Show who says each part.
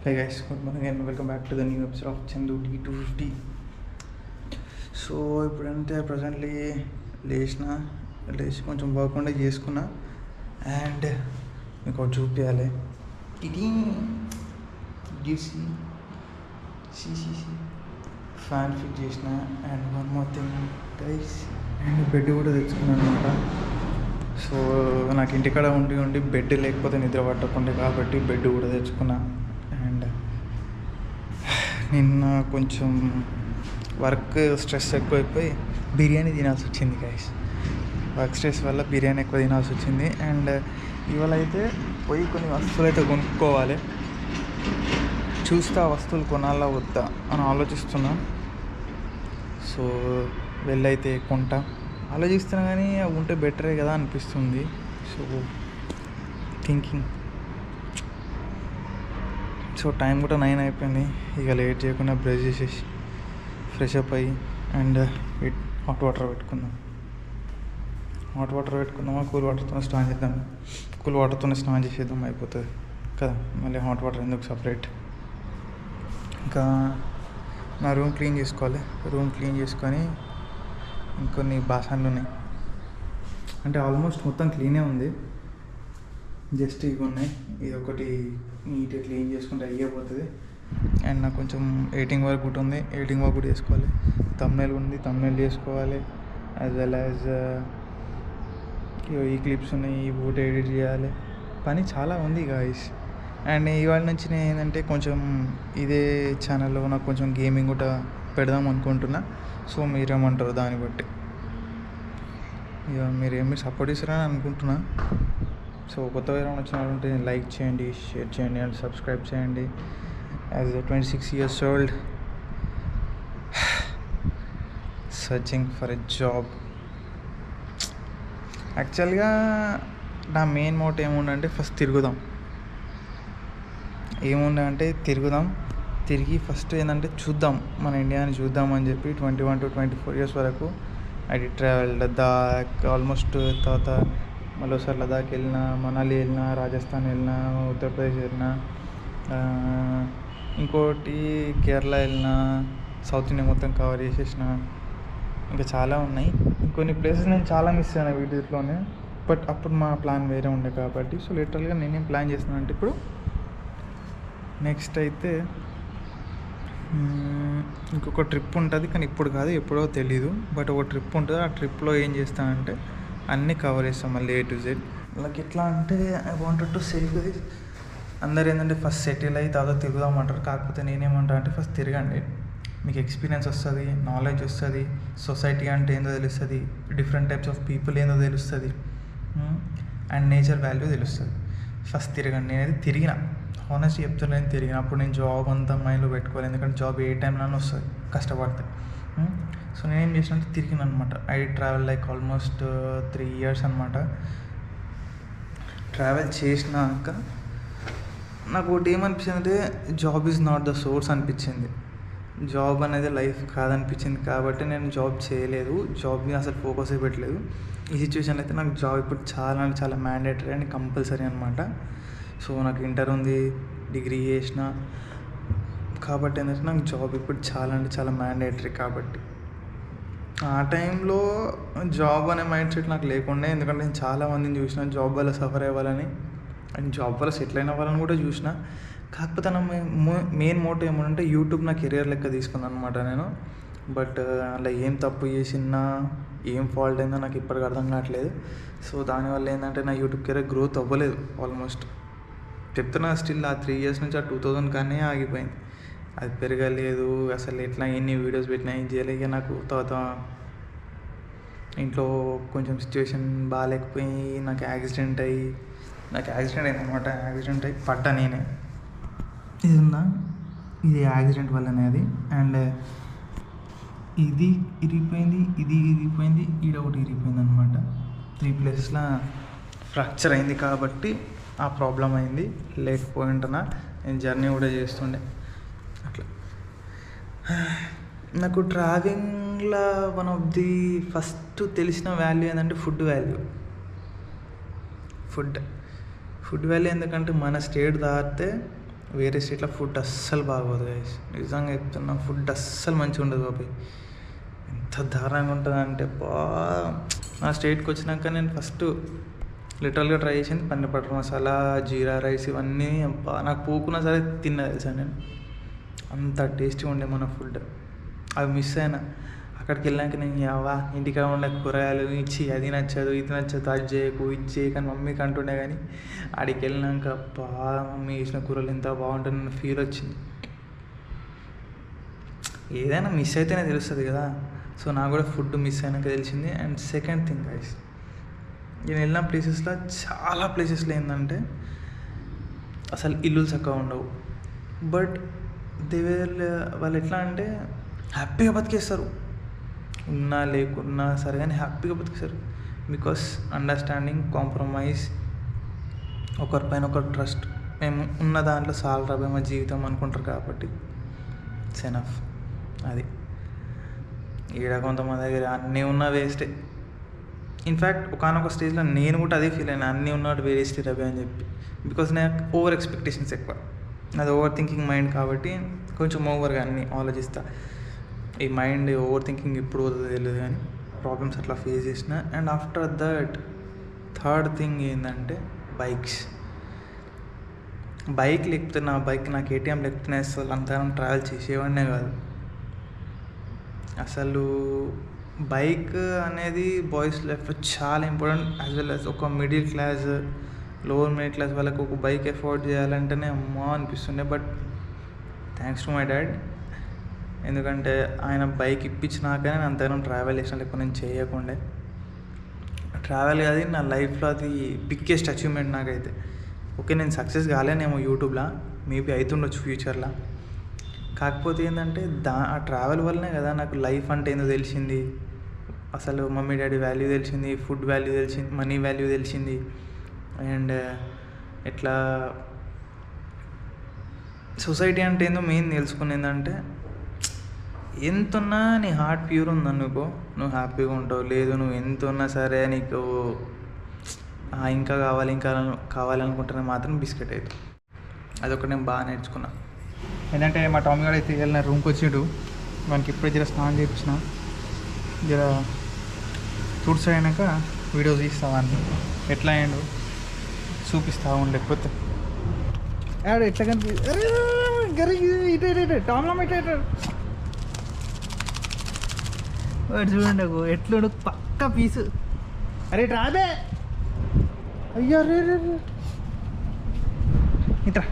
Speaker 1: Hey guys, good morning and welcome back to the new episode of Chandu T250. So ఇప్పుడంటే presently లేచి కొంచెం work ఉండే చేసుకున్నా and మీకు ఒకటి చూపించాలి. ఇది ఫ్యాన్ ఫిట్ చేసిన and one more thing guys, and bed కూడా తెచ్చుకున్నాను అనమాట. సో నాకు ఇంటికాడ ఉండి బెడ్ లేకపోతే నిద్ర పట్టకుండా కాబట్టి బెడ్ కూడా తెచ్చుకున్నా. అండ్ నిన్న కొంచెం వర్క్ స్ట్రెస్ ఎక్కువైపోయి బిర్యానీ తినాల్సి వచ్చింది గైస్. వర్క్ స్ట్రెస్ వల్ల బిర్యానీ ఎక్కువ తినాల్సి వచ్చింది. అండ్ ఇవాళ అయితే పోయి కొన్ని వస్తువులు అయితే కొనుక్కోవాలి. చూస్తే ఆ వస్తువులు కొనాలా వద్దా అని ఆలోచిస్తున్నా. సో వెళ్ళైతే కొంటా ఆలోచిస్తున్నా, కానీ అవి ఉంటే బెటరే కదా అనిపిస్తుంది. So thinking. సో టైం కూడా 9 అయిపోయింది. ఇక లేట్ చేయకుండా బ్రష్ చేసేసి ఫ్రెష్ అప్ అయ్యి అండ్ హాట్ వాటర్ పెట్టుకుందామా, కూల్ వాటర్తో స్నానం చేద్దాం. కూల్ వాటర్తోనే స్నానం చేసేద్దాం, అయిపోతుంది కదా. మళ్ళీ హాట్ వాటర్ ఎందుకు సపరేట్. ఇంకా నా రూమ్ క్లీన్ చేసుకోవాలి. రూమ్ క్లీన్ చేసుకొని ఇంకొన్ని బాసన్లు ఉన్నాయి, అంటే ఆల్మోస్ట్ మొత్తం క్లీనే ఉంది. జస్ట్ ఇవి ఉన్నాయి, ఇది ఒకటి నీట్గా క్లీన్ చేసుకుంటే అయిపోతుంది. అండ్ నాకు కొంచెం ఎడిటింగ్ వర్క్ కూడా ఉంది, ఎడిటింగ్ వర్క్ కూడా చేసుకోవాలి. థంబ్నెయిల్ ఉంది, థంబ్నెయిల్ చేసుకోవాలి. యాజ్ వెల్ యాజ్ ఈ క్లిప్స్ ఉన్నాయి, ఈ ఫోటో ఎడిట్ చేయాలి. పని చాలా ఉంది గాయ్స్. అండ్ ఇవాళ నుంచి నేను ఏంటంటే కొంచెం ఇదే ఛానల్లో నాకు కొంచెం గేమింగ్ కూడా పెడదాం అనుకుంటున్నా. సో మీరేమంటారు దాన్ని బట్టి? ఇక మీరేమి సపోర్ట్ ఇస్తారని అనుకుంటున్నా. సో కొత్త వేరే వచ్చినట్టుంటే లైక్ చేయండి, షేర్ చేయండి అండ్ సబ్స్క్రైబ్ చేయండి. As a 26 years old searching for a job. యాక్చువల్గా నా మెయిన్ మోటివ్ ఏముందంటే ఫస్ట్ తిరుగుదాం. తిరిగి ఫస్ట్ ఏంటంటే చూద్దాం, మన ఇండియాని చూద్దాం అని చెప్పి 21 to 24 years వరకు I did travel Ladakh almost. తర్వాత మళ్ళీ ఒకసారి లదాఖ్ వెళ్ళినా, మనాలి వెళ్ళినా, రాజస్థాన్ వెళ్ళినా, ఉత్తరప్రదేశ్ వెళ్ళినా, ఇంకోటి కేరళ వెళ్ళినా, సౌత్ ఇండియా మొత్తం కవర్ చేసేసిన. ఇంకా చాలా ఉన్నాయి. ఇంకొన్ని ప్లేసెస్ నేను చాలా మిస్ అయ్యాను వీటిలోనే. బట్ అప్పుడు మా ప్లాన్ వేరే ఉండే కాబట్టి. సో లిటరల్గా నేనేం ప్లాన్ చేస్తున్నాను అంటే ఇప్పుడు నెక్స్ట్ అయితే ఇంకొక ట్రిప్ ఉంటుంది, కానీ ఇప్పుడు కాదు, ఎప్పుడో తెలీదు. బట్ ఒక ట్రిప్ ఉంటుంది. ఆ ట్రిప్లో ఏం చేస్తానంటే అన్నీ కవర్ చేస్తాం మళ్ళీ A to Z. లైక్ ఎట్లా అంటే I wanted to say this. అందరు ఏంటంటే ఫస్ట్ సెటిల్ అయ్యి తర్వాత తిరుగుదామంటారు. కాకపోతే నేనేమంటా అంటే ఫస్ట్ తిరగండి, మీకు ఎక్స్పీరియన్స్ వస్తుంది, నాలెడ్జ్ వస్తుంది, సొసైటీ అంటే ఏందో తెలుస్తుంది, డిఫరెంట్ టైప్స్ ఆఫ్ పీపుల్ ఏందో తెలుస్తుంది, అండ్ నేచర్ వాల్యూ తెలుస్తుంది. ఫస్ట్ తిరగండి. నేనైతే తిరిగిన, హానెస్ట్గా చెప్తున్నాను, తిరిగినప్పుడు నేను జాబ్ అంతా మైండ్లో పెట్టుకోవాలి. ఎందుకంటే జాబ్ ఏ టైంలోనే వస్తుంది కష్టపడితే. సో నేనేం చేసినంటే తిరిగిన అనమాట. I travel like almost 3 years అనమాట. ట్రావెల్ చేసినాక నాకు ఒకటి ఏమనిపించింది అంటే job is not the source అనిపించింది. జాబ్ అనేది లైఫ్ కాదనిపించింది. కాబట్టి నేను జాబ్ చేయలేదు, జాబ్ మీద అసలు ఫోకసే పెట్టలేదు. ఈ సిచ్యువేషన్లో అయితే నాకు జాబ్ ఇప్పుడు చాలా అంటే చాలా మ్యాండేటరీ అండ్ కంపల్సరీ అనమాట. సో నాకు ఇంటర్ ఉంది, డిగ్రీ చేసిన, కాబట్టి ఏంటంటే నాకు జాబ్ ఇప్పుడు చాలా అంటే చాలా మ్యాండేటరీ. కాబట్టి ఆ టైంలో జాబ్ అనే మైండ్ సెట్ నాకు లేకుండే. ఎందుకంటే నేను చాలా మందిని చూసిన జాబ్ వల్ల సఫర్ అవ్వాలని అండ్ జాబ్ వల్ల సెటిల్ అయిన వాళ్ళని కూడా చూసిన. కాకపోతే నా మెయిన్ మోటివ్ ఏమంటే యూట్యూబ్ నా కెరియర్ లెక్క తీసుకున్నాను అనమాట నేను. బట్ అలా ఏం తప్పు చేసినా, ఏం ఫాల్ట్ అయిందో నాకు ఇప్పటికి అర్థం కావట్లేదు. సో దానివల్ల ఏంటంటే నా యూట్యూబ్ కెరియర్ గ్రోత్ అవ్వలేదు. ఆల్మోస్ట్ చెప్తున్నా, స్టిల్ ఆ 3 years నుంచి ఆ 2000 కానీ ఆగిపోయింది. అది పెరగలేదు అసలు. ఎట్లా ఎన్ని వీడియోస్ పెట్టినా ఏం చేయలేక నాకు తర్వాత ఇంట్లో కొంచెం సిచ్యువేషన్ బాగాలేకపోయి నాకు యాక్సిడెంట్ అయిందనమాట. యాక్సిడెంట్ అయ్యి పడ్డా నేనే. ఇది యాక్సిడెంట్ వల్లనే అది. అండ్ ఇది ఇరిగిపోయింది, ఈడ ఒకటి ఇరిగిపోయింది అనమాట. 3 places ఫ్రాక్చర్ అయింది కాబట్టి ఆ ప్రాబ్లం అయింది. లేకపోయి ఉంటున్నా నేను జర్నీ కూడా చేస్తుండే. అట్లా నాకు ట్రావెలింగ్లో వన్ ఆఫ్ ది ఫస్ట్ తెలిసిన వాల్యూ ఏంటంటే ఫుడ్ వాల్యూ. ఫుడ్ వాల్యూ ఎందుకంటే మన స్టేట్ దాటితే వేరే స్టేట్లో ఫుడ్ అస్సలు బాగోదు గైస్, నిజంగా చెప్తున్నా. ఫుడ్ అస్సలు మంచిగా ఉండదు బాబాయ్, ఎంత దారుణంగా ఉంటుంది అంటే నా స్టేట్కి వచ్చినాక నేను ఫస్ట్ లిటరల్గా ట్రై చేసింది పన్నీర్ బటర్ మసాలా, జీరా రైస్, ఇవన్నీ నాకు పోకున్నా సరే తిన్నా తెలుసా నేను. అంత టేస్టీగా ఉండే మన ఫుడ్. అవి మిస్ అయినా. అక్కడికి వెళ్ళాక నేను ఇంటికాడ ఉండే కూరగాయలు ఇచ్చి అది నచ్చదు ఇది నచ్చదు, అది చేయకు ఇది చేయకని మమ్మీకి అంటుండే. కానీ ఆడికి వెళ్ళినాక మమ్మీ వేసిన కూరలు ఎంత బాగుంటుందని ఫీల్ వచ్చింది. ఏదైనా మిస్ అయితేనే తెలుస్తుంది కదా. సో నాకు కూడా ఫుడ్ మిస్ అయినాక తెలిసింది. అండ్ సెకండ్ థింగ్ గైస్, నేను వెళ్ళిన ప్లేసెస్లో చాలా ప్లేసెస్లో ఏంటంటే అసలు ఇల్లులు చక్కగా ఉండవు. బట్ వాళ్ళు ఎట్లా అంటే హ్యాపీగా బతికేస్తారు, ఉన్నా లేకున్నా సరే కానీ హ్యాపీగా బతికేస్తారు. బికాస్ అండర్స్టాండింగ్, కాంప్రమైజ్, ఒకరిపైన ఒకరు ట్రస్ట్. మేము ఉన్న దాంట్లో సాలరా మా జీవితం అనుకుంటారు కాబట్టి ఇట్స్ ఎనఫ్. అది ఈడ కొంతమంది దగ్గర అన్నీ ఉన్నా వేస్టే. ఇన్ఫ్యాక్ట్ ఒకనొక స్టేజ్లో నేను కూడా అదే ఫీల్ అయినా, అన్నీ ఉన్నాడు వేస్ట్ రవి అని చెప్పి. బికాస్ నాకు ఓవర్ ఎక్స్పెక్టేషన్స్ ఎక్కువ, అది ఓవర్ థింకింగ్ మైండ్ కాబట్టి కొంచెం ఓవర్గా అన్నీ ఆలోచిస్తా. ఈ మైండ్ ఓవర్ థింకింగ్ ఎప్పుడు పోతుందో తెలియదు, కానీ ప్రాబ్లమ్స్ అట్లా ఫేస్ చేసిన. And after that third thing ఏంటంటే బైక్స్. లేకపోతే నా కేటీఎం లేకపోతే అసలు అంతగానం ట్రావెల్ చేసేవాడినే కాదు. అసలు బైక్ అనేది బాయ్స్ లైఫ్లో చాలా ఇంపార్టెంట్. యాజ్ వెల్ యాజ్ ఒక middle class, lower middle class వాళ్ళకు ఒక బైక్ ఎఫోర్డ్ చేయాలంటేనే అమ్మా అనిపిస్తుండే. But thanks to my dad, ఎందుకంటే ఆయన బైక్ ఇప్పించినాకనే నేను అంతగానం ట్రావెల్ చేసిన, లేకపోతే నేను చేయకుండే. ట్రావెల్ అది నా లైఫ్లో అది బిగ్గెస్ట్ అచీవ్మెంట్ నాకైతే. ఓకే, నేను సక్సెస్ కాలేనేమో యూట్యూబ్లో, మేబీ అవుతుండొచ్చు ఫ్యూచర్లో. కాకపోతే ఏంటంటే ఆ ట్రావెల్ వల్లనే కదా నాకు లైఫ్ అంటే ఏందో తెలిసింది, అసలు మమ్మీ డాడీ వాల్యూ తెలిసింది, ఫుడ్ వాల్యూ తెలిసింది, మనీ వాల్యూ తెలిసింది. అండ్ ఎట్లా సొసైటీ అంటే ఏందో మెయిన్ తెలుసుకునేందంటే, ఎంతున్నా నీ హార్ట్ ప్యూర్ ఉందనుకో నువ్వు హ్యాపీగా ఉంటావు. లేదు నువ్వు ఎంత ఉన్నా సరే నీకు ఇంకా కావాలనుకుంటున్నా మాత్రం బిస్కెట్ అవుతావు. అదొకటి నేను బాగా నేర్చుకున్నా. ఏంటంటే మా టామీ గారు అయితే వెళ్ళిన రూమ్కి వచ్చిండు, మనకి ఇప్పుడే జర స్నానం చేయించిన, జర టూర్స్ అయినాక వీడియోస్ తీస్తావాన్ని ఎట్లా అయ్యాడు చూపిస్తా లేకపోతే ఆడ ఎట్లా టామ్లో ఇటు చూడండి ఎట్లుడు పక్క పీసు. అరే రాదే అయ్యో రే ఇట్లా